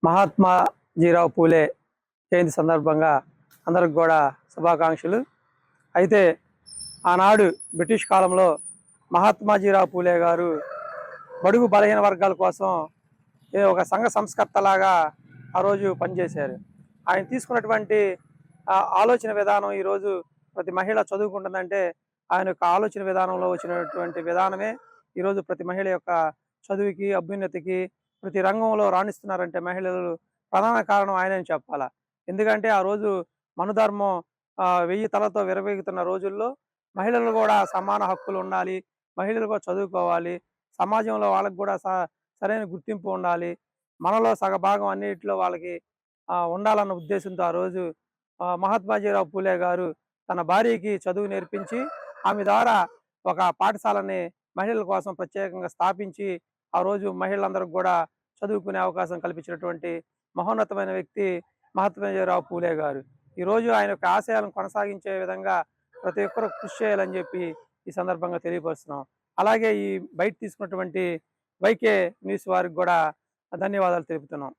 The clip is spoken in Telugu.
మహాత్మా జీరావు పూలే జయంతి సందర్భంగా అందరికి కూడా శుభాకాంక్షలు. అయితే ఆనాడు బ్రిటిష్ కాలంలో మహాత్మా జీరావు పూలే గారు బడుగు బలహీన వర్గాల కోసం ఒక సంఘ సంస్కర్తలాగా ఆ రోజు పనిచేశారు. ఆయన తీసుకున్నటువంటి ఆలోచన విధానం ఈరోజు ప్రతి మహిళ చదువుకుంటుందంటే ఆయన యొక్క ఆలోచన విధానంలో వచ్చినటువంటి విధానమే ఈరోజు ప్రతి మహిళ యొక్క చదువుకి, అభ్యున్నతికి, ప్రతి రంగంలో రాణిస్తున్నారంటే మహిళలు ప్రధాన కారణం ఆయనని చెప్పాలా. ఎందుకంటే ఆ రోజు మనుధర్మం 1000 తలతో విరవీగుతున్న రోజుల్లో మహిళలు కూడా సమాన హక్కులు ఉండాలి, మహిళలు కూడా చదువుకోవాలి, సమాజంలో వాళ్ళకి కూడా సరైన గుర్తింపు ఉండాలి, మనలో సగభాగం అన్నిటిలో వాళ్ళకి ఉండాలన్న ఉద్దేశంతో ఆ రోజు మహాత్మాజీరావు పూలే గారు తన భార్యకి చదువు నేర్పించి ఆమె ద్వారా ఒక పాఠశాలని మహిళల కోసం ప్రత్యేకంగా స్థాపించి ఆ రోజు మహిళలందరికీ కూడా చదువుకునే అవకాశం కల్పించినటువంటి మహోన్నతమైన వ్యక్తి మహాత్మాజీరావు పూలే గారు. ఈరోజు ఆయన యొక్క ఆశయాలను కొనసాగించే విధంగా ప్రతి ఒక్కరూ కృషి చేయాలని చెప్పి ఈ సందర్భంగా తెలియపరుస్తున్నాం. అలాగే ఈ బయట తీసుకున్నటువంటి వైకే న్యూస్ వారికి కూడా ధన్యవాదాలు తెలుపుతున్నాం.